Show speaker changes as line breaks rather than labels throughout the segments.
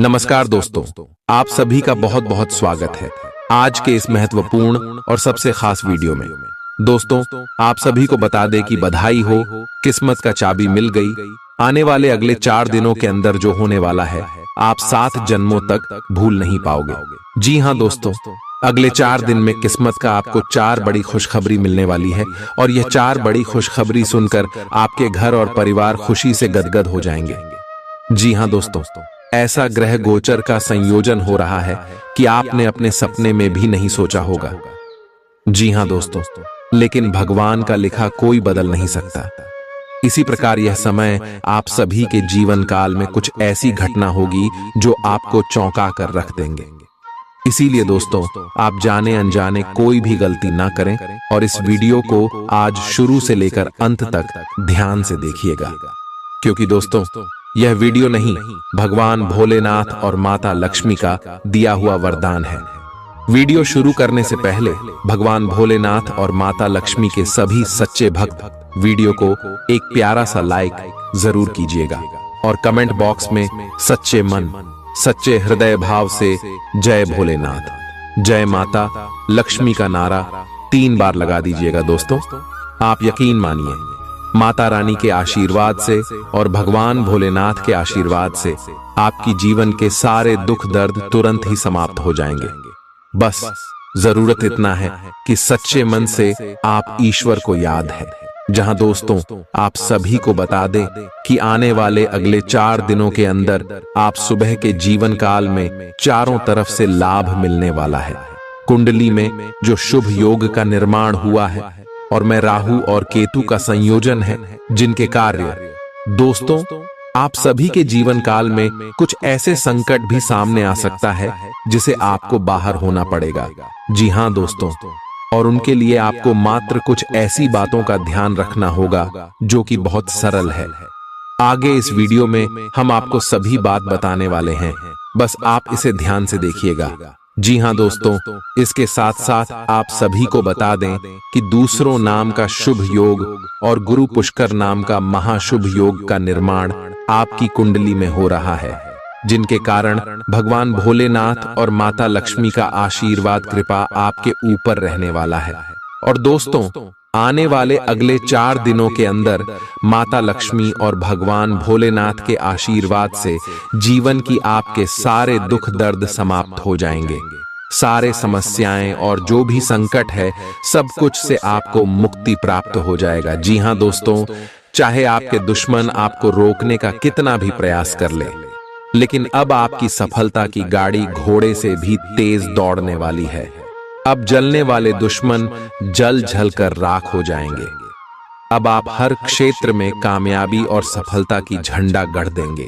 नमस्कार दोस्तों, आप सभी का बहुत बहुत स्वागत है आज के इस महत्वपूर्ण और सबसे खास वीडियो में। दोस्तों, आप सभी को बता दें कि बधाई हो, किस्मत का चाबी मिल गई। आने वाले अगले 4 दिनों के अंदर जो होने वाला है, आप 7 जन्मों तक भूल नहीं पाओगे। जी हाँ दोस्तों, अगले 4 दिन में किस्मत का आपको 4 बड़ी खुशखबरी मिलने वाली है और यह 4 बड़ी खुशखबरी सुनकर आपके घर और परिवार खुशी से गदगद हो जाएंगे। जी हाँ दोस्तों, ऐसा ग्रह गोचर का संयोजन हो रहा है कि आपने अपने सपने में भी नहीं सोचा होगा। जी हाँ दोस्तों, लेकिन भगवान का लिखा कोई बदल नहीं सकता। इसी प्रकार यह समय आप सभी के जीवन काल में कुछ ऐसी घटना होगी जो आपको चौंका कर रख देंगे। इसीलिए दोस्तों, आप जाने अनजाने कोई भी गलती ना करें और इस वीडियो को आज शुरू से लेकर अंत तक ध्यान से देखिएगा, क्योंकि दोस्तों यह वीडियो नहीं, भगवान भोलेनाथ और माता लक्ष्मी का दिया हुआ वरदान है। वीडियो शुरू करने से पहले भगवान भोलेनाथ और माता लक्ष्मी के सभी सच्चे भक्त वीडियो को एक प्यारा सा लाइक जरूर कीजिएगा और कमेंट बॉक्स में सच्चे मन, सच्चे हृदय भाव से जय भोलेनाथ, जय माता लक्ष्मी का नारा 3 बार लगा दीजिएगा। दोस्तों, आप यकीन मानिए, माता रानी के आशीर्वाद से और भगवान भोलेनाथ के आशीर्वाद से आपकी जीवन के सारे दुख दर्द तुरंत ही समाप्त हो जाएंगे। बस जरूरत इतना है कि सच्चे मन से आप ईश्वर को याद है। जहां दोस्तों, आप सभी को बता दें कि आने वाले अगले 4 दिनों के अंदर आप सुबह के जीवन काल में चारों तरफ से लाभ मिलने वाला है। कुंडली में जो शुभ योग का निर्माण हुआ है और मैं राहु और केतु का संयोजन है, जिनके कार्य दोस्तों आप सभी के जीवन काल में कुछ ऐसे संकट भी सामने आ सकता है जिसे आपको बाहर होना पड़ेगा। जी हाँ दोस्तों, और उनके लिए आपको मात्र कुछ ऐसी बातों का ध्यान रखना होगा जो कि बहुत सरल है। आगे इस वीडियो में हम आपको सभी बात बताने वाले हैं, बस आप इसे ध्यान से देखिएगा। जी हाँ दोस्तों, इसके साथ साथ आप सभी को बता दें कि दूसरों नाम का शुभ योग और गुरु पुष्कर नाम का महाशुभ योग का निर्माण आपकी कुंडली में हो रहा है, जिनके कारण भगवान भोलेनाथ और माता लक्ष्मी का आशीर्वाद कृपा आपके ऊपर रहने वाला है। और दोस्तों, आने वाले अगले 4 दिनों के अंदर माता लक्ष्मी और भगवान भोलेनाथ के आशीर्वाद से जीवन की आपके सारे दुख दर्द समाप्त हो जाएंगे। सारे समस्याएं और जो भी संकट है, सब कुछ से आपको मुक्ति प्राप्त हो जाएगा। जी हाँ दोस्तों, चाहे आपके दुश्मन आपको रोकने का कितना भी प्रयास कर ले, लेकिन अब आपकी सफलता की गाड़ी घोड़े से भी तेज दौड़ने वाली है। अब जलने वाले दुश्मन जल जल कर राख हो जाएंगे। अब आप हर क्षेत्र में कामयाबी और सफलता की झंडा गढ़ देंगे,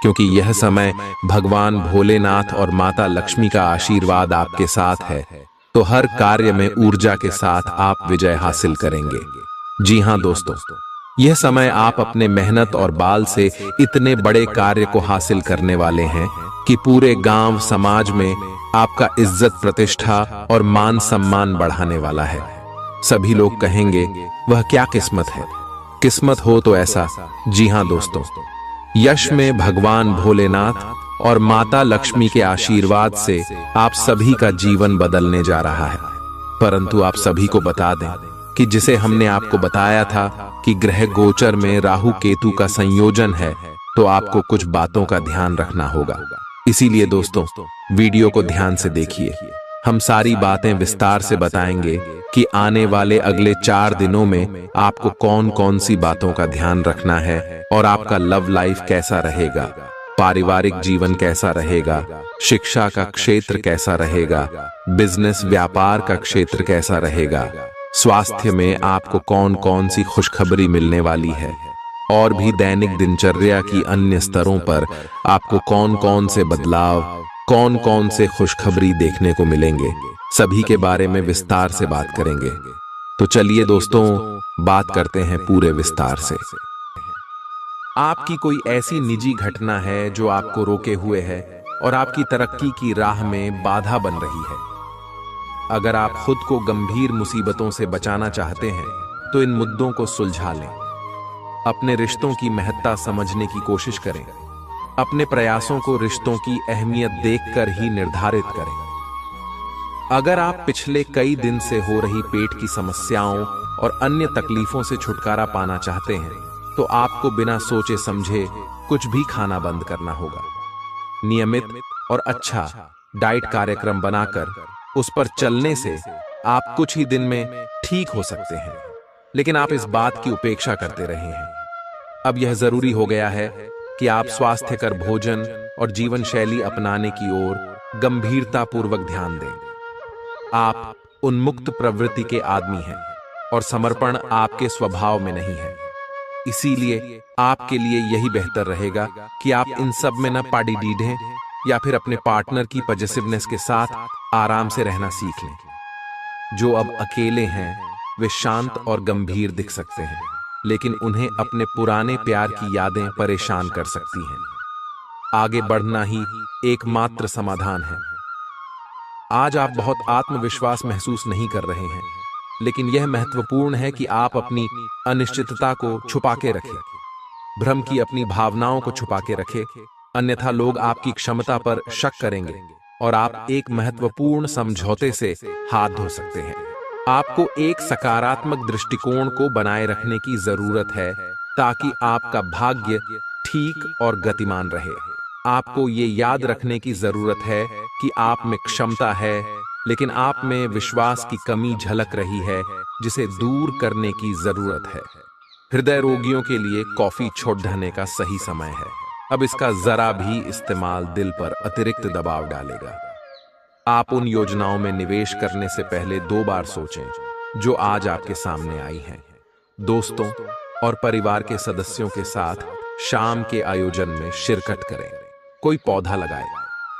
क्योंकि यह समय भगवान भोलेनाथ और माता लक्ष्मी का आशीर्वाद आपके साथ है, तो हर कार्य में ऊर्जा के साथ आप विजय हासिल करेंगे। जी हाँ दोस्तों, यह समय आप अपने मेहनत और बाल से इतने बड़े कार्य को हासिल करने वाले हैं कि पूरे गांव समाज में आपका इज्जत प्रतिष्ठा और मान सम्मान बढ़ाने वाला है। सभी लोग कहेंगे, वह क्या किस्मत है, किस्मत हो तो ऐसा। जी हाँ दोस्तों, यश में भगवान भोलेनाथ और माता लक्ष्मी के आशीर्वाद से आप सभी का जीवन बदलने जा रहा है। परंतु आप सभी को बता दें कि जिसे हमने आपको बताया था कि ग्रह गोचर में राहु केतु का संयोजन है, तो आपको कुछ बातों का ध्यान रखना होगा। इसीलिए दोस्तों, वीडियो को ध्यान से देखिए। हम सारी बातें विस्तार से बताएंगे कि आने वाले अगले 4 दिनों में आपको कौन कौन सी बातों का ध्यान रखना है और आपका लव लाइफ कैसा रहेगा, पारिवारिक जीवन कैसा रहेगा, शिक्षा का क्षेत्र कैसा रहेगा, बिजनेस व्यापार का क्षेत्र कैसा रहेगा, स्वास्थ्य में आपको कौन कौन सी खुशखबरी मिलने वाली है, और भी दैनिक दिनचर्या की अन्य स्तरों पर आपको कौन कौन से बदलाव, कौन कौन से खुशखबरी देखने को मिलेंगे, सभी के बारे में विस्तार से बात करेंगे। तो चलिए दोस्तों, बात करते हैं पूरे विस्तार से। आपकी कोई ऐसी निजी घटना है जो आपको रोके हुए है और आपकी तरक्की की राह में बाधा बन रही है। अगर आप खुद को गंभीर मुसीबतों से बचाना चाहते हैं, तो इन मुद्दों को सुलझा लें। अपने रिश्तों की महत्ता समझने की कोशिश करें अपने प्रयासों को रिश्तों की अहमियत देखकर ही निर्धारित करें। अगर आप पिछले कई दिन से हो रही पेट की समस्याओं और अन्य तकलीफों से छुटकारा पाना चाहते हैं, तो आपको बिना सोचे समझे कुछ भी खाना बंद करना होगा। नियमित और अच्छा डाइट कार्यक्रम बनाकर उस पर चलने से आप कुछ ही दिन में ठीक हो सकते हैं, लेकिन आप इस बात की उपेक्षा करते रहे हैं। अब यह जरूरी हो गया है कि आप स्वास्थ्यकर भोजन और जीवन शैली अपनाने की ओर गंभीरतापूर्वक ध्यान दें। आप उन्मुक्त प्रवृत्ति के आदमी हैं और समर्पण आपके स्वभाव में नहीं है। इसीलिए आपके लिए यही बेहतर रहेगा कि आप इन सब में न पाड़ी डीढ़ें या फिर अपने पार्टनर की पॉजिटिवनेस के साथ आराम से रहना सीख लें। जो अब अकेले हैं वे शांत और गंभीर दिख सकते हैं, लेकिन उन्हें अपने पुराने प्यार की यादें परेशान कर सकती हैं। आगे बढ़ना ही एकमात्र समाधान है। आज आप बहुत आत्मविश्वास महसूस नहीं कर रहे हैं, लेकिन यह महत्वपूर्ण है कि आप अपनी अनिश्चितता को छुपा के रखें, भ्रम की अपनी भावनाओं को छुपा के रखें, अन्यथा लोग आपकी क्षमता पर शक करेंगे और आप एक महत्वपूर्ण समझौते से हाथ धो सकते हैं। आपको एक सकारात्मक दृष्टिकोण को बनाए रखने की जरूरत है ताकि आपका भाग्य ठीक और गतिमान रहे। आपको ये याद रखने की जरूरत है कि आप में क्षमता है, लेकिन आप में विश्वास की कमी झलक रही है जिसे दूर करने की जरूरत है। हृदय रोगियों के लिए कॉफी छोड़ देने का सही समय है। अब इसका जरा भी इस्तेमाल दिल पर अतिरिक्त दबाव डालेगा। आप उन योजनाओं में निवेश करने से पहले 2 बार सोचें जो आज आपके सामने आई हैं। दोस्तों और परिवार के सदस्यों के साथ शाम के आयोजन में शिरकत करें। कोई पौधा लगाएं।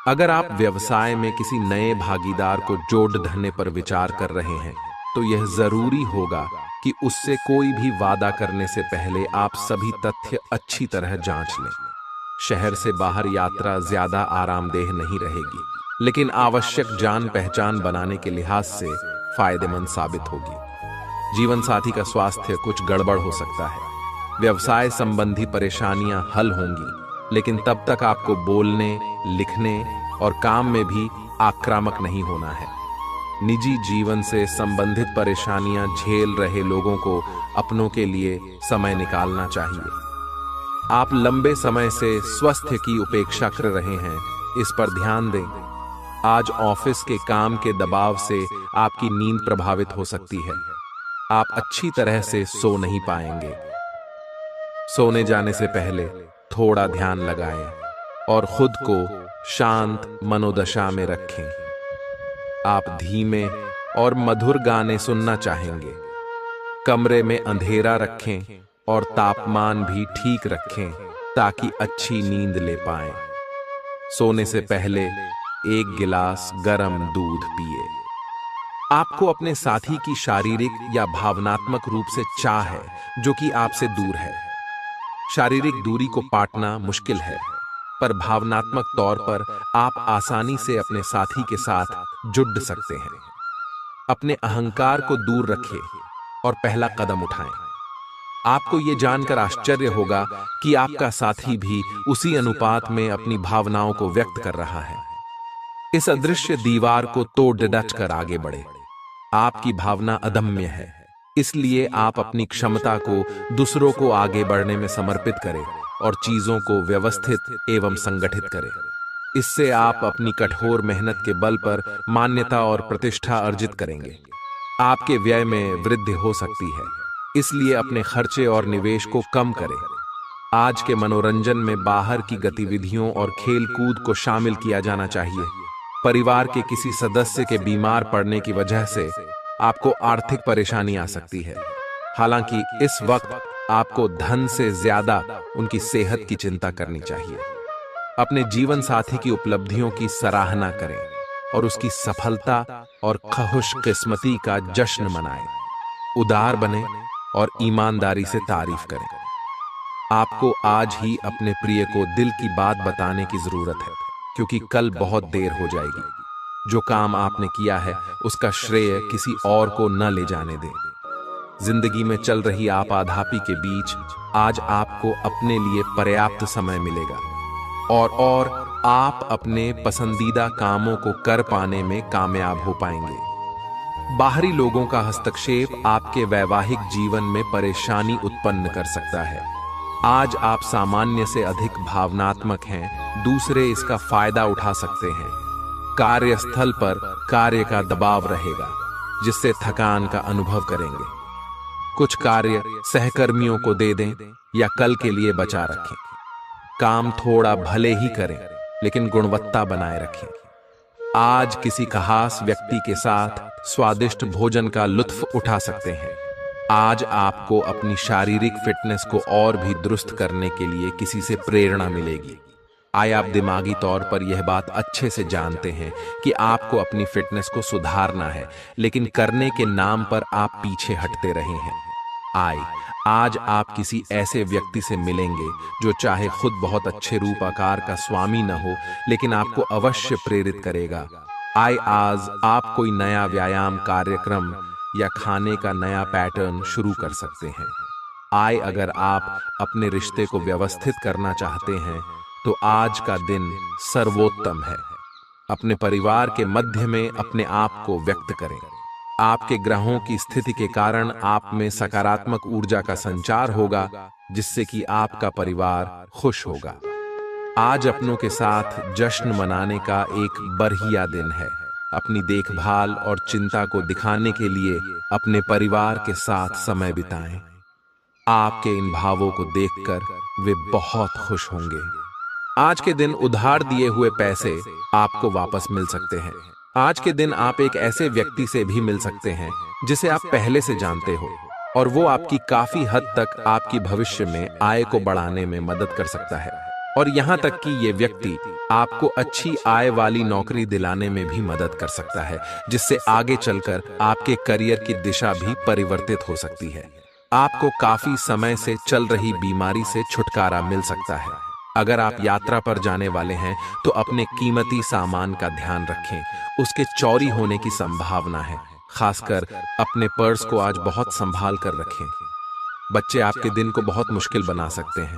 अगर आप व्यवसाय में किसी नए भागीदार को जोड़ धरने पर विचार कर रहे हैं, तो यह जरूरी होगा कि उससे कोई भी वादा करने से पहले आप सभी तथ्य अच्छी तरह जांच लें। शहर से बाहर यात्रा ज्यादा आरामदेह नहीं रहेगी, लेकिन आवश्यक जान पहचान बनाने के लिहाज से फायदेमंद साबित होगी। जीवन साथी का स्वास्थ्य कुछ गड़बड़ हो सकता है। व्यवसाय संबंधी परेशानियां हल होंगी, लेकिन तब तक आपको बोलने, लिखने और काम में भी आक्रामक नहीं होना है। निजी जीवन से संबंधित परेशानियां झेल रहे लोगों को अपनों के लिए समय निकालना चाहिए। आप लंबे समय से स्वास्थ्य की उपेक्षा कर रहे हैं, इस पर ध्यान दें। आज ऑफिस के काम के दबाव से आपकी नींद प्रभावित हो सकती है। आप अच्छी तरह से सो नहीं पाएंगे। सोने जाने से पहले थोड़ा ध्यान लगाएं और खुद को शांत मनोदशा में रखें। आप धीमे और मधुर गाने सुनना चाहेंगे। कमरे में अंधेरा रखें और तापमान भी ठीक रखें ताकि अच्छी नींद ले पाएं। सोने से पहले 1 गिलास गर्म दूध पिए। आपको अपने साथी की शारीरिक या भावनात्मक रूप से चाह है जो कि आपसे दूर है। शारीरिक दूरी को पाटना मुश्किल है, पर भावनात्मक तौर पर आप आसानी से अपने साथी के साथ जुड़ सकते हैं। अपने अहंकार को दूर रखें और पहला कदम उठाएं। आपको ये जानकर आश्चर्य होगा कि आपका साथी भी उसी अनुपात में अपनी भावनाओं को व्यक्त कर रहा है। इस अदृश्य दीवार को तोड़ डट कर आगे बढ़े। आपकी भावना अदम्य है, इसलिए आप अपनी क्षमता को दूसरों को आगे बढ़ने में समर्पित करें और चीजों को व्यवस्थित एवं संगठित करें। इससे आप अपनी कठोर मेहनत के बल पर मान्यता और प्रतिष्ठा अर्जित करेंगे। आपके व्यय में वृद्धि हो सकती है, इसलिए अपने खर्चे और निवेश को कम करें। आज के मनोरंजन में बाहर की गतिविधियों और खेल कूद को शामिल किया जाना चाहिए। परिवार के किसी सदस्य के बीमार पड़ने की वजह से आपको आर्थिक परेशानी आ सकती है। हालांकि इस वक्त आपको धन से ज्यादा उनकी सेहत की चिंता करनी चाहिए। अपने जीवन साथी की उपलब्धियों की सराहना करें और उसकी सफलता और खुशकिस्मती का जश्न मनाएं। उदार बने और ईमानदारी से तारीफ करें। आपको आज ही अपने प्रिय को दिल की बात बताने की जरूरत है, क्योंकि कल बहुत देर हो जाएगी। जो काम आपने किया है उसका श्रेय किसी और को न ले जाने दें। जिंदगी में चल रही आपाधापी के बीच आज आपको अपने लिए पर्याप्त समय मिलेगा। और आप अपने पसंदीदा कामों को कर पाने में कामयाब हो पाएंगे। बाहरी लोगों का हस्तक्षेप आपके वैवाहिक जीवन में परेशानी उत्पन्न कर सकता है। आज आप सामान्य से अधिक भावनात्मक हैं, दूसरे इसका फायदा उठा सकते हैं। कार्यस्थल पर कार्य का दबाव रहेगा, जिससे थकान का अनुभव करेंगे। कुछ कार्य सहकर्मियों को दे दें या कल के लिए बचा रखें। काम थोड़ा भले ही करें, लेकिन गुणवत्ता बनाए रखें। आज किसी खास व्यक्ति के साथ स्वादिष्ट भोजन का लुत्फ उठा सकते हैं। आज आपको अपनी शारीरिक फिटनेस को और भी दुरुस्त करने के लिए किसी से प्रेरणा मिलेगी। आप दिमागी तौर पर यह बात अच्छे से जानते हैं कि आपको अपनी फिटनेस को सुधारना है, लेकिन करने के नाम पर आप पीछे हटते रहे हैं। आज आप किसी ऐसे व्यक्ति से मिलेंगे जो चाहे खुद बहुत अच्छे रूप आकार का स्वामी न हो, लेकिन आपको अवश्य प्रेरित करेगा। आज आप कोई नया व्यायाम कार्यक्रम या खाने का नया पैटर्न शुरू कर सकते हैं। अगर आप अपने रिश्ते को व्यवस्थित करना चाहते हैं तो आज का दिन सर्वोत्तम है। अपने परिवार के मध्य में अपने आप को व्यक्त करें। आपके ग्रहों की स्थिति के कारण आप में सकारात्मक ऊर्जा का संचार होगा, जिससे कि आपका परिवार खुश होगा। आज अपनों के साथ जश्न मनाने का एक बढ़िया दिन है। अपनी देखभाल और चिंता को दिखाने के लिए अपने परिवार के साथ समय बिताएं। आपके इन भावों को देखकर वे बहुत खुश होंगे। आज के दिन उधार दिए हुए पैसे आपको वापस मिल सकते हैं। आज के दिन आप एक ऐसे व्यक्ति से भी मिल सकते हैं जिसे आप पहले से जानते हो, और वो आपकी काफी हद तक आपकी भविष्य में आय को बढ़ाने में मदद कर सकता है। और यहाँ तक कि ये व्यक्ति आपको अच्छी आय वाली नौकरी दिलाने में भी मदद कर सकता है, जिससे आगे चलकर आपके करियर की दिशा भी परिवर्तित हो सकती है। आपको काफी समय से चल रही बीमारी से छुटकारा मिल सकता है। अगर आप यात्रा पर जाने वाले हैं तो अपने कीमती सामान का ध्यान रखें, उसके चोरी होने की संभावना है। खासकर अपने पर्स को आज बहुत संभाल कर रखें। बच्चे आपके दिन को बहुत मुश्किल बना सकते हैं।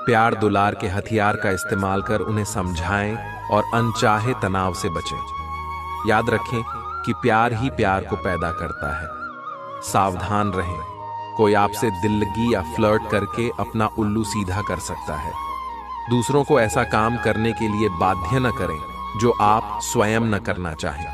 प्यार दुलार के हथियार का इस्तेमाल कर उन्हें समझाएं और अनचाहे तनाव से बचें। याद रखें कि प्यार ही प्यार को पैदा करता है। सावधान रहें, कोई आपसे दिल्लगी या फ्लर्ट करके अपना उल्लू सीधा कर सकता है। दूसरों को ऐसा काम करने के लिए बाध्य न करें जो आप स्वयं न करना चाहें।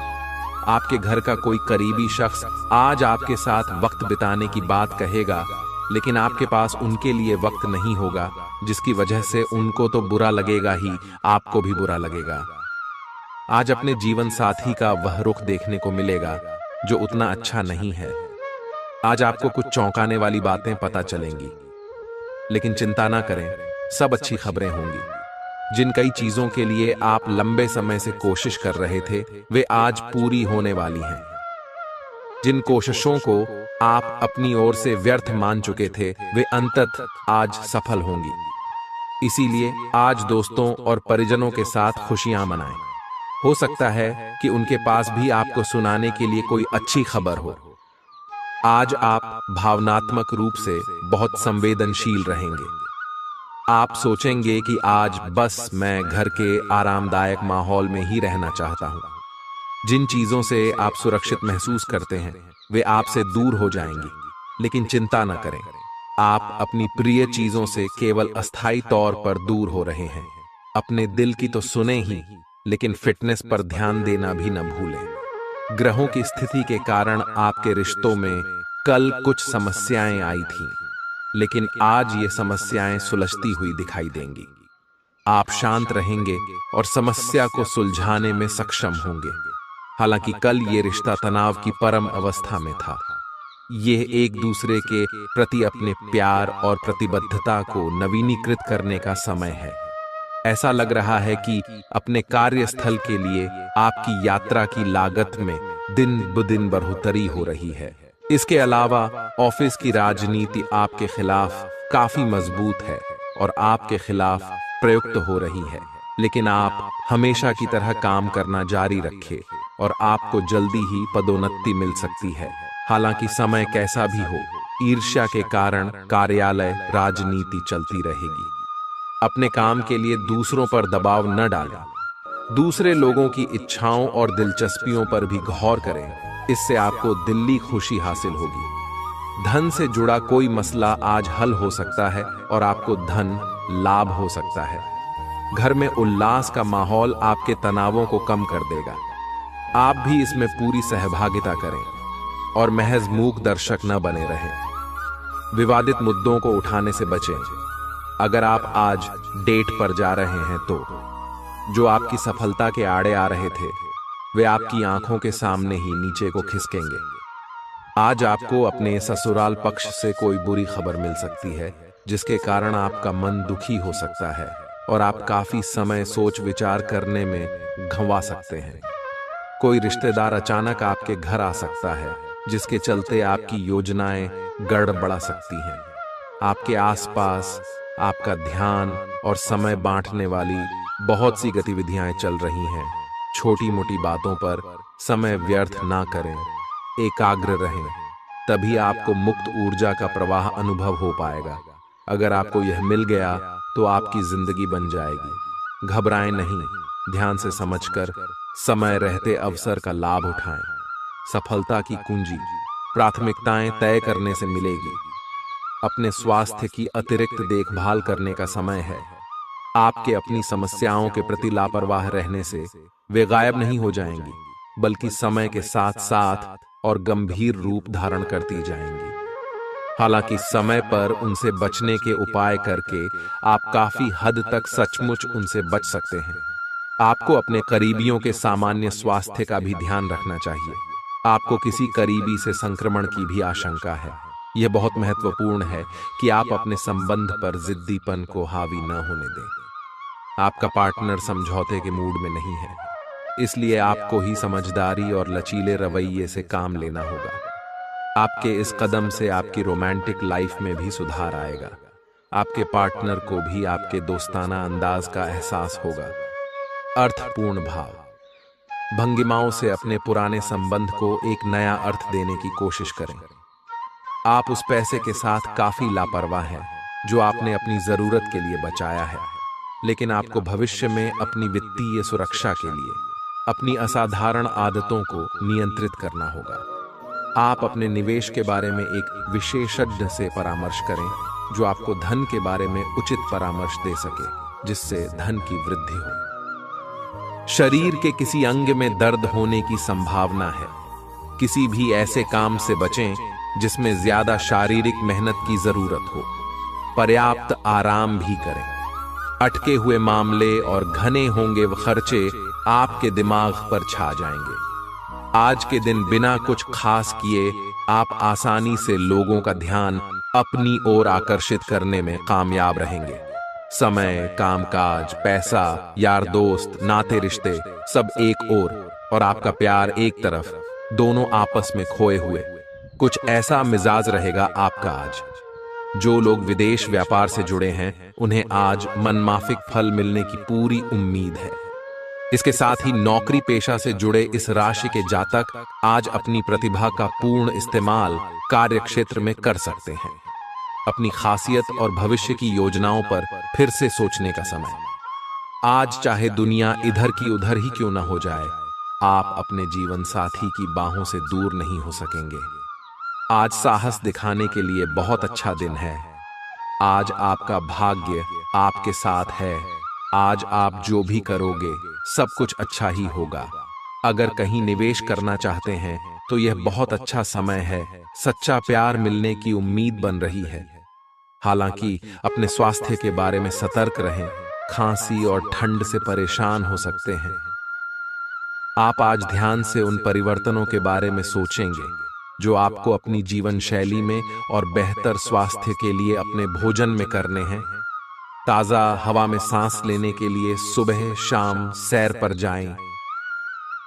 आपके घर का कोई करीबी शख्स आज आपके साथ वक्त बिताने की बात कहेगा, लेकिन आपके पास उनके लिए वक्त नहीं होगा, जिसकी वजह से उनको तो बुरा लगेगा ही, आपको भी बुरा लगेगा। आज अपने जीवन साथी का वह रुख देखने को मिलेगा जो उतना अच्छा नहीं है। आज आपको कुछ चौंकाने वाली बातें पता चलेंगी, लेकिन चिंता ना करें, सब अच्छी खबरें होंगी। जिन कई चीजों के लिए आप लंबे समय से कोशिश कर रहे थे, वे आज पूरी होने वाली हैं। जिन कोशिशों को आप अपनी ओर से व्यर्थ मान चुके थे, वे अंततः आज सफल होंगी। इसीलिए आज दोस्तों और परिजनों के साथ खुशियां मनाएं। हो सकता है कि उनके पास भी आपको सुनाने के लिए कोई अच्छी खबर हो। आज आप भावनात्मक रूप से बहुत संवेदनशील रहेंगे। आप सोचेंगे कि आज बस मैं घर के आरामदायक माहौल में ही रहना चाहता हूं। जिन चीजों से आप सुरक्षित महसूस करते हैं, वे आपसे दूर हो जाएंगी, लेकिन चिंता न करें, आप अपनी प्रिय चीजों से केवल अस्थायी तौर पर दूर हो रहे हैं। अपने दिल की तो सुने ही, लेकिन फिटनेस पर ध्यान देना भी न भूलें। ग्रहों की स्थिति के कारण आपके रिश्तों में कल कुछ समस्याएं आई थीं, लेकिन आज ये समस्याएं सुलझती हुई दिखाई देंगी। आप शांत रहेंगे और समस्या को सुलझाने में सक्षम होंगे। हालांकि कल ये रिश्ता तनाव की परम अवस्था में था। यह एक दूसरे के प्रति अपने प्यार और प्रतिबद्धता को नवीनीकृत करने का समय है। ऐसा लग रहा है कि अपने कार्यस्थल के लिए आपकी यात्रा की लागत में दिन ब दिन बढ़ोतरी हो रही है। इसके अलावा ऑफिस की राजनीति आपके खिलाफ काफी मजबूत है और आपके खिलाफ प्रयुक्त हो रही है, लेकिन आप हमेशा की तरह काम करना जारी रखें और आपको जल्दी ही पदोन्नति मिल सकती है। हालांकि समय कैसा भी हो, ईर्ष्या के कारण कार्यालय राजनीति चलती रहेगी। अपने काम के लिए दूसरों पर दबाव न डालें। दूसरे लोगों की इच्छाओं और दिलचस्पियों पर भी गौर करें, इससे आपको दिल्ली खुशी हासिल होगी। धन से जुड़ा कोई मसला आज हल हो सकता है और आपको धन लाभ हो सकता है। घर में उल्लास का माहौल आपके तनावों को कम कर देगा। आप भी इसमें पूरी सहभागिता करें और महज मूक दर्शक न बने रहें। विवादित मुद्दों को उठाने से बचें। अगर आप आज डेट पर जा रहे हैं तो जो आपकी सफलता के आड़े आ रहे थे वे आपकी आंखों के सामने ही नीचे को खिसकेंगे। आज आपको अपने ससुराल पक्ष से कोई बुरी खबर मिल सकती है जिसके कारण आपका मन दुखी हो सकता है और आप काफी समय सोच विचार करने में गंवा सकते हैं। कोई रिश्तेदार अचानक आपके घर आ सकता है जिसके चलते आपकी योजनाएं गड़बड़ा सकती हैं। आपके आसपास आपका ध्यान और समय बांटने वाली बहुत सी गतिविधियां चल रही हैं। छोटी मोटी बातों पर समय व्यर्थ ना करें, एकाग्र रहें, तभी आपको मुक्त ऊर्जा का प्रवाह अनुभव हो पाएगा। अगर आपको यह मिल गया तो आपकी जिंदगी बन जाएगी। घबराएं नहीं, ध्यान से समझकर समय रहते अवसर का लाभ उठाएं। सफलता की कुंजी प्राथमिकताएं तय करने से मिलेगी। अपने स्वास्थ्य की अतिरिक्त देखभाल करने का समय है। आपके अपनी समस्याओं के प्रति लापरवाह रहने से वे गायब नहीं हो जाएंगी, बल्कि समय के साथ साथ और गंभीर रूप धारण करती जाएंगी। हालांकि समय पर उनसे बचने के उपाय करके आप काफी हद तक सचमुच उनसे बच सकते हैं। आपको अपने करीबियों के सामान्य स्वास्थ्य का भी ध्यान रखना चाहिए। आपको किसी करीबी से संक्रमण की भी आशंका है। यह बहुत महत्वपूर्ण है कि आप अपने संबंध पर जिद्दीपन को हावी न होने दें। आपका पार्टनर समझौते के मूड में नहीं है, इसलिए आपको ही समझदारी और लचीले रवैये से काम लेना होगा। आपके इस कदम से आपकी रोमांटिक लाइफ में भी सुधार आएगा। आपके पार्टनर को भी आपके दोस्ताना अंदाज का एहसास होगा। अर्थपूर्ण भाव भंगिमाओं से अपने पुराने संबंध को एक नया अर्थ देने की कोशिश करें। आप उस पैसे के साथ काफी लापरवाह हैं जो आपने अपनी जरूरत के लिए बचाया है, लेकिन आपको भविष्य में अपनी वित्तीय सुरक्षा के लिए अपनी असाधारण आदतों को नियंत्रित करना होगा। आप अपने निवेश के बारे में एक विशेषज्ञ से परामर्श करें जो आपको धन के बारे में उचित परामर्श दे सके, जिससे धन की वृद्धि हो। शरीर के किसी अंग में दर्द होने की संभावना है। किसी भी ऐसे काम से बचें जिसमें ज्यादा शारीरिक मेहनत की जरूरत हो। पर्याप्त आराम भी करें। अटके हुए मामले और घने होंगे वह खर्चे आपके दिमाग पर छा जाएंगे। आज के दिन बिना कुछ खास किए आप आसानी से लोगों का ध्यान अपनी ओर आकर्षित करने में कामयाब रहेंगे। समय, कामकाज, पैसा, यार दोस्त, नाते रिश्ते सब एक ओर और आपका प्यार एक तरफ, दोनों आपस में खोए हुए। कुछ ऐसा मिजाज रहेगा आपका आज। जो लोग विदेश व्यापार से जुड़े हैं उन्हें आज मनमाफिक फल मिलने की पूरी उम्मीद है। इसके साथ ही नौकरी पेशा से जुड़े इस राशि के जातक आज अपनी प्रतिभा का पूर्ण इस्तेमाल कार्य क्षेत्र में कर सकते हैं। अपनी खासियत और भविष्य की योजनाओं पर फिर से सोचने का समय। आज चाहे दुनिया इधर की उधर ही क्यों ना हो जाए, आप अपने जीवन साथी की बाहों से दूर नहीं हो सकेंगे। आज साहस दिखाने के लिए बहुत अच्छा दिन है। आज आपका भाग्य आपके साथ है। आज आप जो भी करोगे सब कुछ अच्छा ही होगा। अगर कहीं निवेश करना चाहते हैं तो यह बहुत अच्छा समय है। सच्चा प्यार मिलने की उम्मीद बन रही है। हालांकि अपने स्वास्थ्य के बारे में सतर्क रहें। खांसी और ठंड से परेशान हो सकते हैं। आप आज ध्यान से उन परिवर्तनों के बारे में सोचेंगे जो आपको अपनी जीवन शैली में और बेहतर स्वास्थ्य के लिए अपने भोजन में करने हैं। ताजा हवा में सांस लेने के लिए सुबह शाम सैर पर जाएं।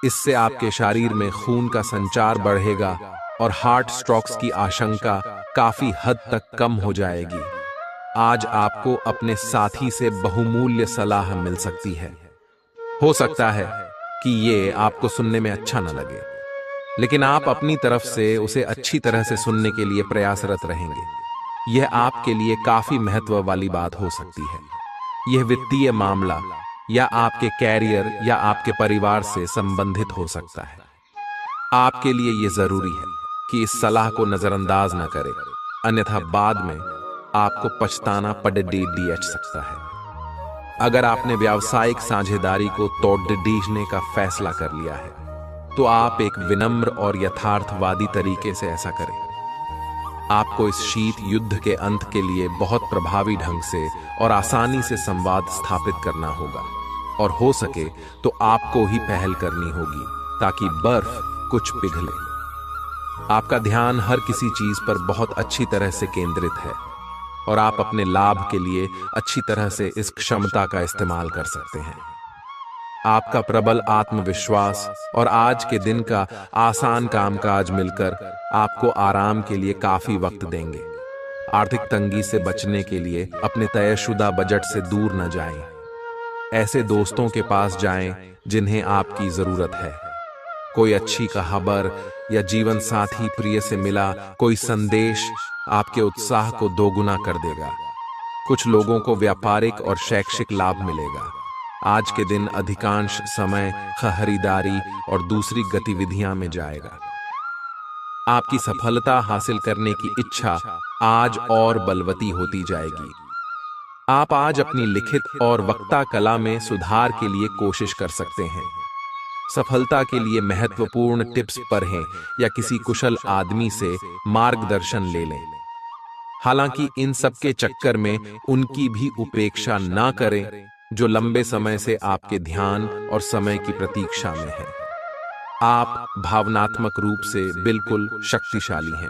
इससे आपके शरीर में खून का संचार बढ़ेगा और हार्ट स्ट्रोक्स की आशंका काफी हद तक कम हो जाएगी। आज आपको अपने साथी से बहुमूल्य सलाह मिल सकती है। हो सकता है कि ये आपको सुनने में अच्छा न लगे, लेकिन आप अपनी तरफ से उसे अच्छी तरह से सुनने के लिए प्रयासरत रहेंगे। यह आपके लिए काफी महत्व वाली बात हो सकती है। यह वित्तीय मामला या आपके कैरियर या आपके परिवार से संबंधित हो सकता है। आपके लिए यह जरूरी है कि इस सलाह को नजरअंदाज न करें, अन्यथा बाद में आपको पछताना पड़ सकता है। अगर आपने व्यावसायिक साझेदारी को तोड़ने का फैसला कर लिया है, तो आप एक विनम्र और यथार्थवादी तरीके से ऐसा करें। आपको इस शीत युद्ध के अंत के लिए बहुत प्रभावी ढंग से और आसानी से संवाद स्थापित करना होगा, और हो सके तो आपको ही पहल करनी होगी ताकि बर्फ कुछ पिघले। आपका ध्यान हर किसी चीज पर बहुत अच्छी तरह से केंद्रित है, और आप अपने लाभ के लिए अच्छी तरह से इस क्षमता का इस्तेमाल कर सकते हैं। आपका प्रबल आत्मविश्वास और आज के दिन का आसान कामकाज मिलकर आपको आराम के लिए काफी वक्त देंगे। आर्थिक तंगी से बचने के लिए अपने तयशुदा बजट से दूर न जाएं। ऐसे दोस्तों के पास जाएं जिन्हें आपकी जरूरत है। कोई अच्छी खबर या जीवन साथी प्रिय से मिला कोई संदेश आपके उत्साह को दोगुना कर देगा। कुछ लोगों को व्यापारिक और शैक्षिक लाभ मिलेगा। आज के दिन अधिकांश समय खरीदारी और दूसरी गतिविधियां में जाएगा। आपकी सफलता हासिल करने की इच्छा आज और बलवती होती जाएगी। आप आज अपनी लिखित और वक्ता कला में सुधार के लिए कोशिश कर सकते हैं। सफलता के लिए महत्वपूर्ण टिप्स पढ़ें या किसी कुशल आदमी से मार्गदर्शन ले लें। हालांकि इन सब के चक्कर में उनकी भी उपेक्षा ना करें जो लंबे समय से आपके ध्यान और समय की प्रतीक्षा में है। आप भावनात्मक रूप से बिल्कुल शक्तिशाली हैं।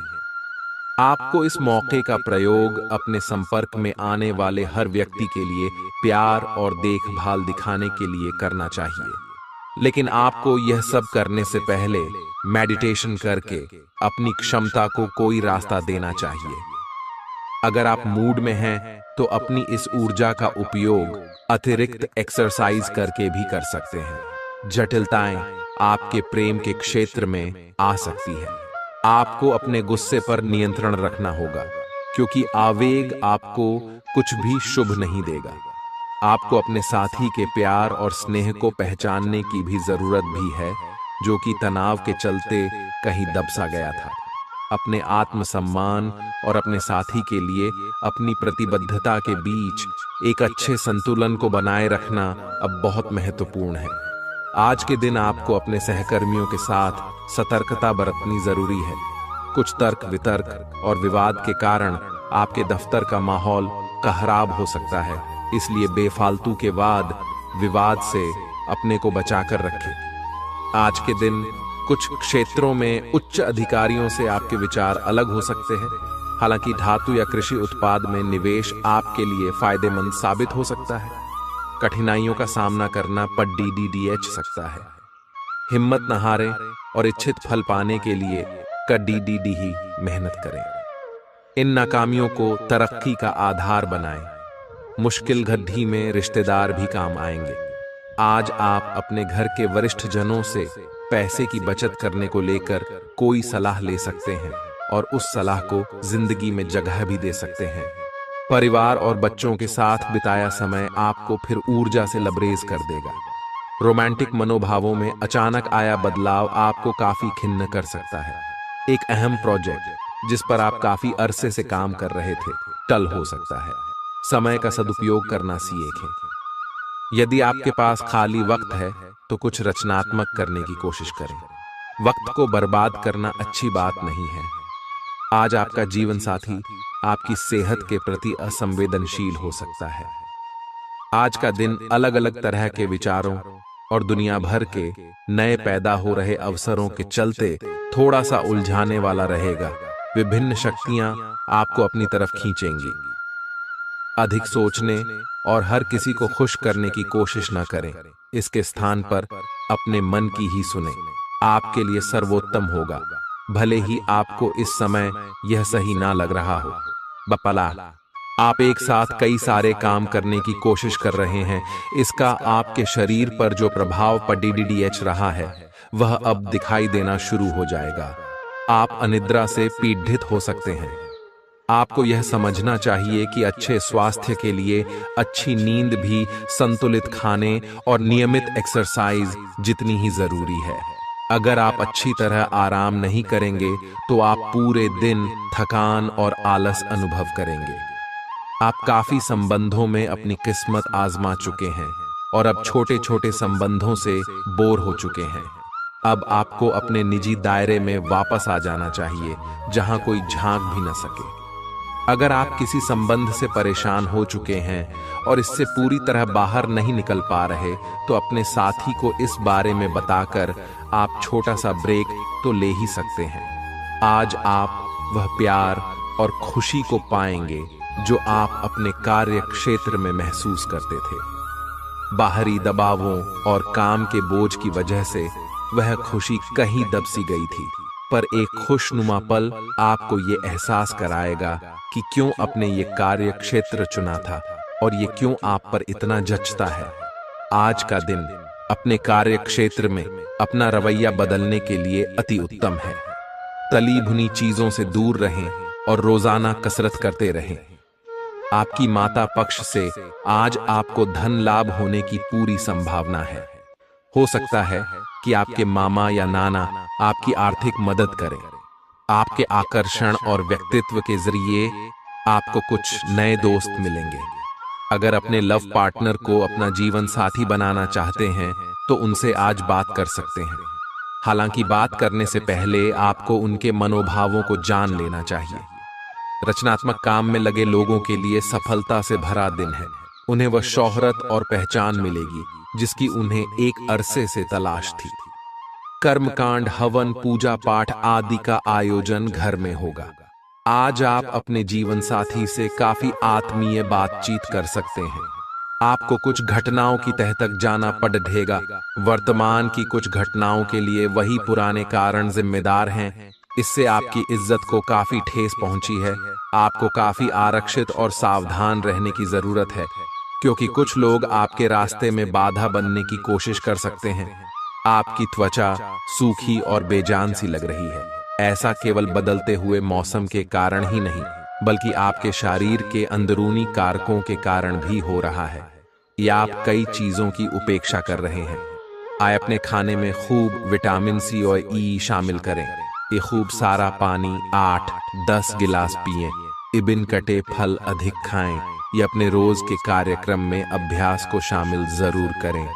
आपको इस मौके का प्रयोग अपने संपर्क में आने वाले हर व्यक्ति के लिए प्यार और देखभाल दिखाने के लिए करना चाहिए, लेकिन आपको यह सब करने से पहले मेडिटेशन करके अपनी क्षमता को कोई रास्ता देना चाहिए। अगर आप मूड में हैं तो अपनी इस ऊर्जा का उपयोग अतिरिक्त एक्सरसाइज करके भी कर सकते हैं। जटिलताएं आपके प्रेम के क्षेत्र में आ सकती है। आपको अपने गुस्से पर नियंत्रण रखना होगा, क्योंकि आवेग आपको कुछ भी शुभ नहीं देगा। आपको अपने साथी के प्यार और स्नेह को पहचानने की भी जरूरत भी है, जो कि तनाव के चलते कहीं दब सा गया था। अपने आत्मसम्मान और अपने साथी के लिए अपनी प्रतिबद्धता के बीच एक अच्छे संतुलन को बनाए रखना अब बहुत महत्वपूर्ण है। आज के दिन आपको अपने सहकर्मियों के साथ सतर्कता बरतनी जरूरी है। कुछ तर्क वितर्क और विवाद के कारण आपके दफ्तर का माहौल खराब हो सकता है, इसलिए बेफालतू के वाद विवाद से अपने को बचाकर रखें। आज के दिन कुछ क्षेत्रों में उच्च अधिकारियों से आपके विचार अलग हो सकते हैं। हालांकि धातु या कृषि उत्पाद में निवेश आपके लिए फायदेमंद साबित हो सकता है। कठिनाइयों का सामना करना पड़ सकता है। हिम्मत न हारें और इच्छित फल पाने के लिए ही मेहनत करें। इन नाकामियों को तरक्की का आधार बनाएं। मुश्किल घड़ी में रिश्तेदार भी काम आएंगे। आज आप अपने घर के वरिष्ठ जनों से पैसे की बचत करने को लेकर कोई सलाह ले सकते हैं और उस सलाह को जिंदगी में जगह भी दे सकते हैं। परिवार और बच्चों के साथ बिताया समय आपको फिर ऊर्जा से लबरेज कर देगा। रोमांटिक मनोभावों में अचानक आया बदलाव आपको काफी खिन्न कर सकता है। एक अहम प्रोजेक्ट जिस पर आप काफी अरसे से काम कर रहे थे टल हो सकता है। समय का सदुपयोग करना सीखें। यदि आपके पास खाली वक्त है तो कुछ रचनात्मक करने की कोशिश करें। वक्त को बर्बाद करना अच्छी बात नहीं है। आज आपका जीवन साथी आपकी सेहत के प्रति असंवेदनशील हो सकता है। आज का दिन अलग अलग तरह के विचारों और दुनिया भर के नए पैदा हो रहे अवसरों के चलते थोड़ा सा उलझाने वाला रहेगा। विभिन्न शक्तियां आपको अपनी तरफ खींचेंगी। अधिक सोचने और हर किसी को खुश करने की कोशिश न करें। इसके स्थान पर अपने मन की ही सुने। आपके लिए सर्वोत्तम होगा, भले ही आपको इस समय यह सही ना लग रहा हो। बपला, आप एक साथ कई सारे काम करने की कोशिश कर रहे हैं। इसका आपके शरीर पर जो प्रभाव पड़ रहा है वह अब दिखाई देना शुरू हो जाएगा। आप अनिद्रा से पीड़ित हो सकते हैं। आपको यह समझना चाहिए कि अच्छे स्वास्थ्य के लिए अच्छी नींद भी संतुलित खाने और नियमित एक्सरसाइज जितनी ही जरूरी है। अगर आप अच्छी तरह आराम नहीं करेंगे तो आप पूरे दिन थकान और आलस अनुभव करेंगे। आप काफी संबंधों में अपनी किस्मत आजमा चुके हैं और अब छोटे छोटे संबंधों से बोर हो चुके हैं। अब आपको अपने निजी दायरे में वापस आ जाना चाहिए, जहां कोई झांक भी न सके। अगर आप किसी संबंध से परेशान हो चुके हैं और इससे पूरी तरह बाहर नहीं निकल पा रहे, तो अपने साथी को इस बारे में बताकर आप छोटा सा ब्रेक तो ले ही सकते हैं। आज आप वह प्यार और खुशी को पाएंगे जो आप अपने कार्य क्षेत्र में महसूस करते थे। बाहरी दबावों और काम के बोझ की वजह से वह खुशी कहीं दबसी गई थी, पर एक खुशनुमा पल आपको ये एहसास कराएगा कि क्यों अपने ये कार्य क्षेत्र चुना था और ये क्यों आप पर इतना जचता है। आज का दिन अपने कार्य क्षेत्र में अपना रवैया बदलने के लिए अति उत्तम है। तली भुनी चीजों से दूर रहें और रोजाना कसरत करते रहें। आपकी माता पक्ष से आज आपको धन लाभ होने की पूरी संभावना है। हो सकता है कि आपके मामा या नाना आपकी आर्थिक मदद करें। आपके आकर्षण और व्यक्तित्व के जरिए आपको कुछ नए दोस्त मिलेंगे। अगर अपने लव पार्टनर को अपना जीवन साथी बनाना चाहते हैं तो उनसे आज बात कर सकते हैं। हालांकि बात करने से पहले आपको उनके मनोभावों को जान लेना चाहिए। रचनात्मक काम में लगे लोगों के लिए सफलता से भरा दिन है। उन्हें वह शोहरत और पहचान मिलेगी जिसकी उन्हें एक अरसे से तलाश थी। कर्मकांड, हवन, पूजा पाठ आदि का आयोजन घर में होगा। आज आप अपने जीवन साथी से काफी आत्मीय बातचीत कर सकते हैं। आपको कुछ घटनाओं की तह तक जाना पड़ेगा। वर्तमान की कुछ घटनाओं के लिए वही पुराने कारण जिम्मेदार हैं। इससे आपकी इज्जत को काफी ठेस पहुंची है। आपको काफी आरक्षित और सावधान रहने की जरूरत है, क्योंकि कुछ लोग आपके रास्ते में बाधा बनने की कोशिश कर सकते हैं। आपकी त्वचा सूखी और बेजान सी लग रही है। ऐसा केवल बदलते हुए मौसम के कारण ही नहीं, बल्कि आपके शरीर के अंदरूनी कारकों के कारण भी हो रहा है, या आप कई चीजों की उपेक्षा कर रहे हैं। आए अपने खाने में खूब विटामिन सी और ई शामिल करें। ये खूब सारा पानी 8-10 गिलास पिएं। इबिन कटे फल अधिक खाएं। ये अपने रोज के कार्यक्रम में अभ्यास को शामिल जरूर करें।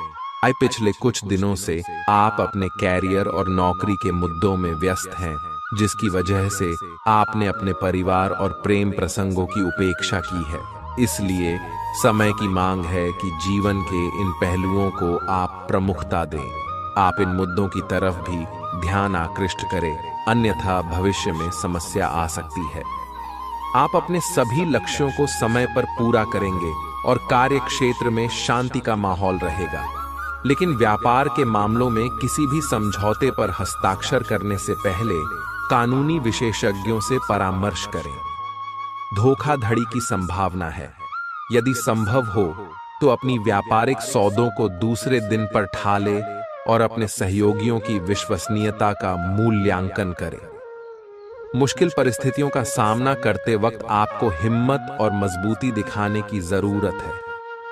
पिछले कुछ दिनों से आप अपने कैरियर और नौकरी के मुद्दों में व्यस्त हैं, जिसकी वजह से आपने अपने परिवार और प्रेम प्रसंगों की उपेक्षा की है। इसलिए समय की मांग है कि जीवन के इन पहलुओं को आप प्रमुखता दें। आप इन मुद्दों की तरफ भी ध्यान आकृष्ट करें, अन्यथा भविष्य में समस्या आ सकती है। आप अपने सभी लक्ष्यों को समय पर पूरा करेंगे और कार्य क्षेत्र में शांति का माहौल रहेगा। लेकिन व्यापार के मामलों में किसी भी समझौते पर हस्ताक्षर करने से पहले कानूनी विशेषज्ञों से परामर्श करें। धोखाधड़ी की संभावना है। यदि संभव हो तो अपनी व्यापारिक सौदों को दूसरे दिन पर ठाले और अपने सहयोगियों की विश्वसनीयता का मूल्यांकन करें। मुश्किल परिस्थितियों का सामना करते वक्त आपको हिम्मत और मजबूती दिखाने की जरूरत है।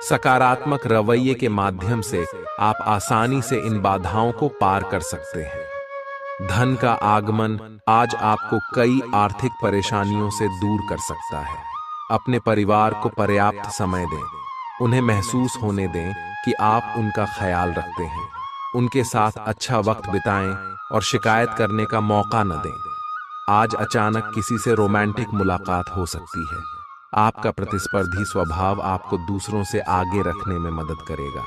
सकारात्मक रवैये के माध्यम से आप आसानी से इन बाधाओं को पार कर सकते हैं। धन का आगमन आज आपको कई आर्थिक परेशानियों से दूर कर सकता है। अपने परिवार को पर्याप्त समय दें। उन्हें महसूस होने दें कि आप उनका ख्याल रखते हैं। उनके साथ अच्छा वक्त बिताएं और शिकायत करने का मौका न दें। आज अचानक किसी से रोमांटिक मुलाकात हो सकती है। आपका प्रतिस्पर्धी स्वभाव आपको दूसरों से आगे रखने में मदद करेगा।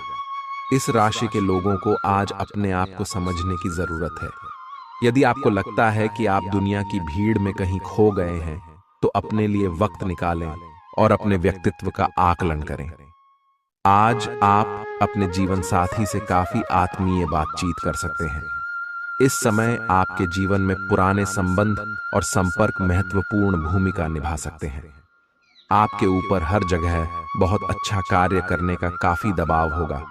इस राशि के लोगों को आज अपने आप को समझने की जरूरत है। यदि आपको लगता है कि आप दुनिया की भीड़ में कहीं खो गए हैं, तो अपने लिए वक्त निकालें और अपने व्यक्तित्व का आकलन करें। आज आप अपने जीवन साथी से काफी आत्मीय बातचीत कर सकते हैं। इस समय आपके जीवन में पुराने संबंध और संपर्क महत्वपूर्ण भूमिका निभा सकते हैं। आपके ऊपर हर जगह बहुत अच्छा कार्य करने का काफी दबाव होगा,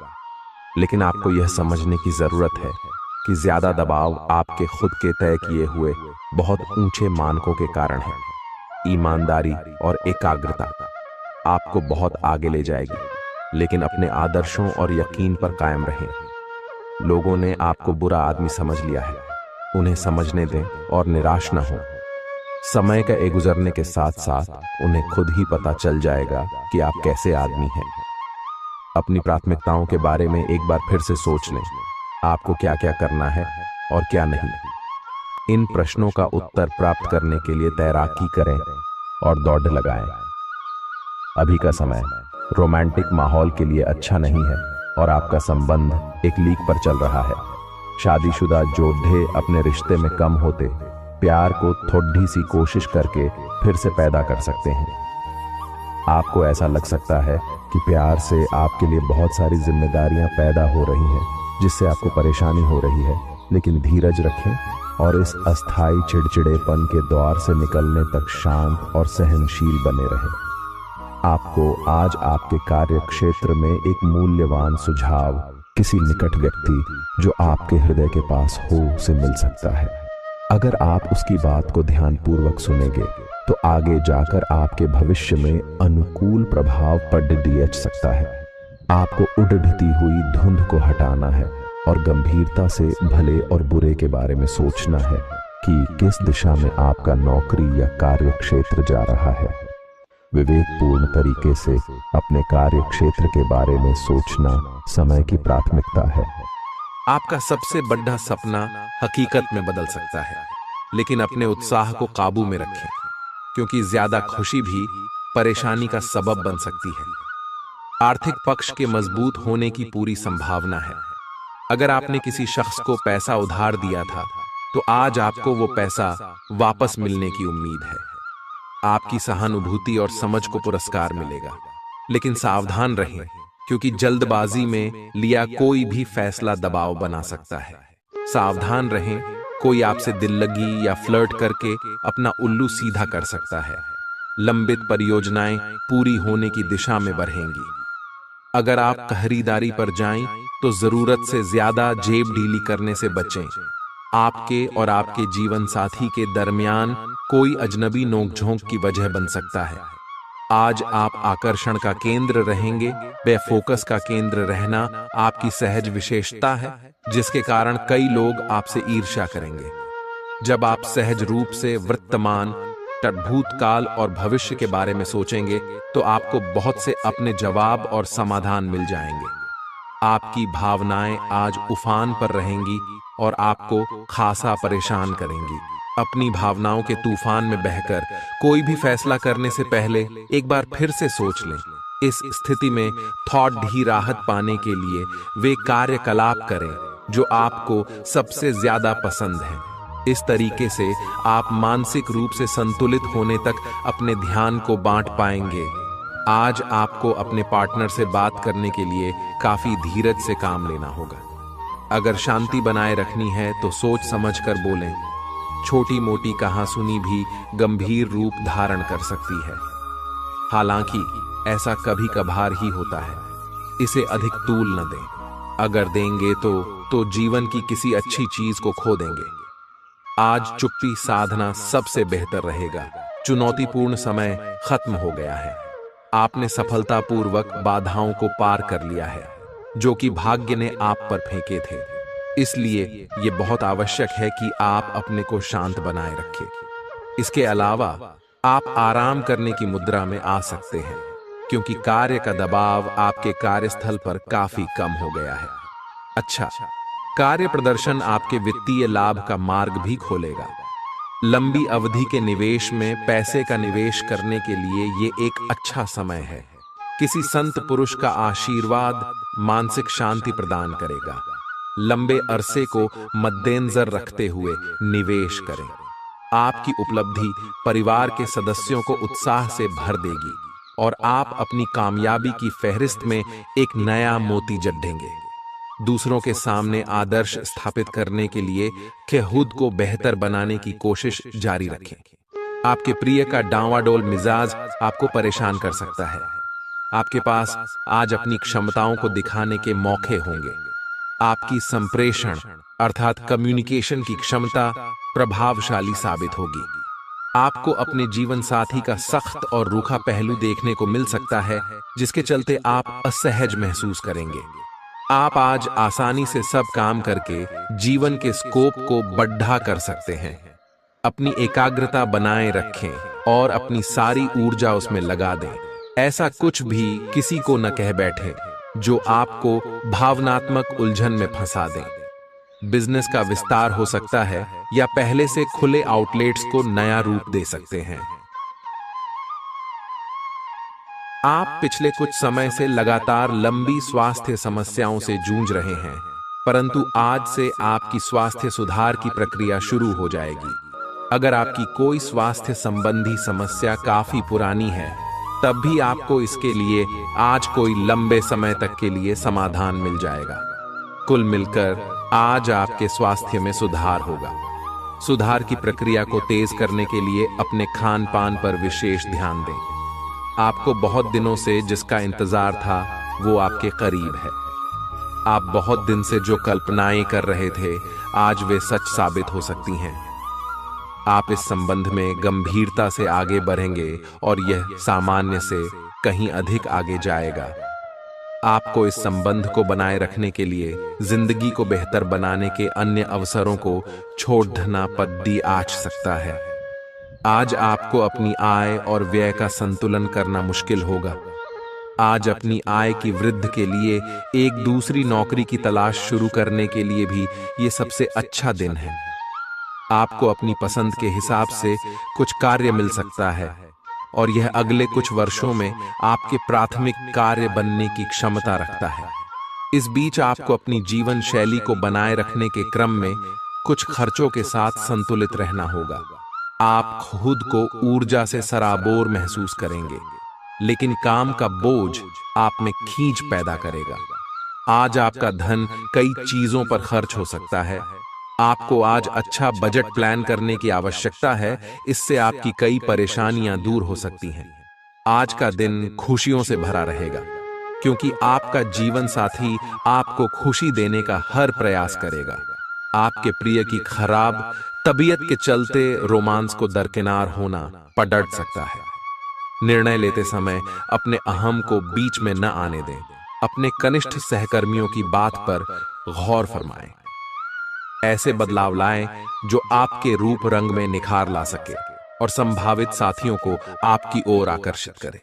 लेकिन आपको यह समझने की जरूरत है कि ज्यादा दबाव आपके खुद के तय किए हुए बहुत ऊंचे मानकों के कारण है। ईमानदारी और एकाग्रता आपको बहुत आगे ले जाएगी। लेकिन अपने आदर्शों और यकीन पर कायम रहें। लोगों ने आपको बुरा आदमी समझ लिया है, उन्हें समझने दें और निराश न हो। समय का गुजरने के साथ साथ उन्हें खुद ही पता चल जाएगा कि आप कैसे आदमी हैं। अपनी प्राथमिकताओं के बारे में एक बार फिर से सोच लें, आपको क्या क्या करना है और क्या नहीं। इन प्रश्नों का उत्तर प्राप्त करने के लिए तैराकी करें और दौड़ लगाएं। अभी का समय रोमांटिक माहौल के लिए अच्छा नहीं है और आपका संबंध एक लीक पर चल रहा है। शादीशुदा जोड़े अपने रिश्ते में कम होते प्यार को थोड़ी सी कोशिश करके फिर से पैदा कर सकते हैं। आपको ऐसा लग सकता है कि प्यार से आपके लिए बहुत सारी जिम्मेदारियां पैदा हो रही हैं, जिससे आपको परेशानी हो रही है। लेकिन धीरज रखें और इस अस्थाई चिड़चिड़ेपन के द्वार से निकलने तक शांत और सहनशील बने रहें। आपको आज आपके कार्य क्षेत्र में एक मूल्यवान सुझाव किसी निकट व्यक्ति जो आपके हृदय के पास हो से मिल सकता है। अगर आप उसकी बात को ध्यानपूर्वक सुनेंगे तो आगे जाकर आपके भविष्य में अनुकूल प्रभाव पड़ सकता है। आपको उड़ती हुई धुंध को हटाना है और गंभीरता से भले और बुरे के बारे में सोचना है कि किस दिशा में आपका नौकरी या कार्य क्षेत्र जा रहा है। विवेकपूर्ण तरीके से अपने कार्य क्षेत्र के बारे में सोचना समय की प्राथमिकता है।
आपका सबसे बड़ा सपना हकीकत में बदल सकता है, लेकिन अपने उत्साह को काबू में रखें, क्योंकि ज्यादा खुशी भी परेशानी का सबब बन सकती है। आर्थिक पक्ष के मजबूत होने की पूरी संभावना है। अगर आपने किसी शख्स को पैसा उधार दिया था तो आज आपको वो पैसा वापस मिलने की उम्मीद है। आपकी सहानुभूति और समझ को पुरस्कार मिलेगा, लेकिन सावधान रहें, क्योंकि जल्दबाजी में लिया कोई भी फैसला दबाव बना सकता है। सावधान रहें, कोई आपसे दिल लगी या फ्लर्ट करके अपना उल्लू सीधा कर सकता है। लंबित परियोजनाएं पूरी होने की दिशा में बढ़ेंगी। अगर आप खरीदारी पर जाएं तो जरूरत से ज्यादा जेब ढीली करने से बचें। आपके और आपके जीवन साथी के दरमियान कोई अजनबी नोकझोंक की वजह बन सकता है। आज आप आकर्षण का केंद्र रहेंगे। बेफोकस का केंद्र रहना आपकी सहज विशेषता है, जिसके कारण कई लोग आपसे ईर्ष्या करेंगे। जब आप सहज रूप से वर्तमान, भूतकाल और भविष्य के बारे में सोचेंगे तो आपको बहुत से अपने जवाब और समाधान मिल जाएंगे। आपकी भावनाएं आज उफान पर रहेंगी और आपको खासा परेशान करेंगी। अपनी भावनाओं के तूफान में बहकर कोई भी फैसला करने से पहले एक बार फिर से सोच लें। इस स्थिति में थोड़ी ही राहत पाने के लिए वे कार्यकलाप करें जो आपको सबसे ज्यादा पसंद है। इस तरीके से आप मानसिक रूप से संतुलित होने तक अपने ध्यान को बांट पाएंगे। आज आपको अपने पार्टनर से बात करने के लिए काफी धीरज से काम लेना होगा। अगर शांति बनाए रखनी है तो सोच समझकर बोलें। छोटी मोटी कहासुनी भी गंभीर रूप धारण कर सकती है। हालांकि ऐसा कभी कभार ही होता है। इसे अधिक तूल न दें। अगर देंगे तो जीवन की किसी अच्छी चीज को खो देंगे। आज चुप्पी साधना सबसे बेहतर रहेगा। चुनौतीपूर्ण समय खत्म हो गया है। आपने सफलतापूर्वक बाधाओं को पार कर लिया है, जो कि भाग्य ने आप पर फेंके थे। इसलिए यह बहुत आवश्यक है कि आप अपने को शांत बनाए रखें। इसके अलावा आप आराम करने की मुद्रा में आ सकते हैं, क्योंकि कार्य का दबाव आपके कार्यस्थल पर काफी कम हो गया है। अच्छा, कार्य प्रदर्शन आपके वित्तीय लाभ का मार्ग भी खोलेगा। लंबी अवधि के निवेश में पैसे का निवेश करने के लिए ये एक अच्छा समय है। किसी संत पुरुष का आशीर्वाद मानसिक शांति प्रदान करेगा। लंबे अरसे को मद्देनजर रखते हुए निवेश करें। आपकी उपलब्धि परिवार के सदस्यों को उत्साह से भर देगी और आप अपनी कामयाबी की फहरिस्त में एक नया मोती जड्ढेंगे। दूसरों के सामने आदर्श स्थापित करने के लिए खुद को बेहतर बनाने की कोशिश जारी रखें। आपके प्रिय का डांवाडोल मिजाज आपको परेशान कर सकता है। आपके पास आज अपनी क्षमताओं को दिखाने के मौके होंगे। आपकी संप्रेषण अर्थात कम्युनिकेशन की क्षमता प्रभावशाली साबित होगी। आपको अपने जीवन साथी का सख्त और रूखा पहलू देखने को मिल सकता है, जिसके चलते आप असहज महसूस करेंगे। आप आज आसानी से सब काम करके जीवन के स्कोप को बढ़ा कर सकते हैं। अपनी एकाग्रता बनाए रखें और अपनी सारी ऊर्जा उसमें लगा दें। ऐसा कुछ भी किसी को न कह बैठे जो आपको भावनात्मक उलझन में फंसा दें। बिजनेस का विस्तार हो सकता है या पहले से खुले आउटलेट्स को नया रूप दे सकते हैं। आप पिछले कुछ समय से लगातार लंबी स्वास्थ्य समस्याओं से जूझ रहे हैं, परंतु आज से आपकी स्वास्थ्य सुधार की प्रक्रिया शुरू हो जाएगी। अगर आपकी कोई स्वास्थ्य संबंधी समस्या काफी पुरानी है, तब भी आपको इसके लिए आज कोई लंबे समय तक के लिए समाधान मिल जाएगा। कुल मिलकर आज आपके स्वास्थ्य में सुधार होगा। सुधार की प्रक्रिया को तेज करने के लिए अपने खान पान पर विशेष ध्यान दें। आपको बहुत दिनों से जिसका इंतजार था वो आपके करीब है। आप बहुत दिन से जो कल्पनाएं कर रहे थे, आज वे सच साबित हो सकती हैं। आप इस संबंध में गंभीरता से आगे बढ़ेंगे और यह सामान्य से कहीं अधिक आगे जाएगा। आपको इस संबंध को बनाए रखने के लिए जिंदगी को बेहतर बनाने के अन्य अवसरों को छोड़ना पद्दी आच सकता है। आज आपको अपनी आय और व्यय का संतुलन करना मुश्किल होगा। आज अपनी आय की वृद्धि के लिए एक दूसरी नौकरी की तलाश शुरू करने के लिए भी ये सबसे अच्छा दिन है। आपको अपनी पसंद के हिसाब से कुछ कार्य मिल सकता है और यह अगले कुछ वर्षों में आपके प्राथमिक कार्य बनने की क्षमता रखता है। इस बीच आपको अपनी जीवन शैली को बनाए रखने के क्रम में कुछ खर्चों के साथ संतुलित रहना होगा। आप खुद को ऊर्जा से सराबोर महसूस करेंगे, लेकिन काम का बोझ आप में खींच पैदा करेगा। आज आपका धन कई चीजों पर खर्च हो सकता है। आपको आज अच्छा बजट प्लान करने की आवश्यकता है, इससे आपकी कई परेशानियां दूर हो सकती हैं। आज का दिन खुशियों से भरा रहेगा, क्योंकि आपका जीवन साथी आपको खुशी देने का हर प्रयास करेगा। आपके प्रिय की खराब तबीयत के चलते रोमांस को दरकिनार होना पड़ सकता है। निर्णय लेते समय अपने अहम को बीच में न आने दें। अपने कनिष्ठ सहकर्मियों की बात पर गौर फरमाएं। ऐसे बदलाव लाएं जो आपके रूप रंग में निखार ला सके और संभावित साथियों को आपकी ओर आकर्षित करे।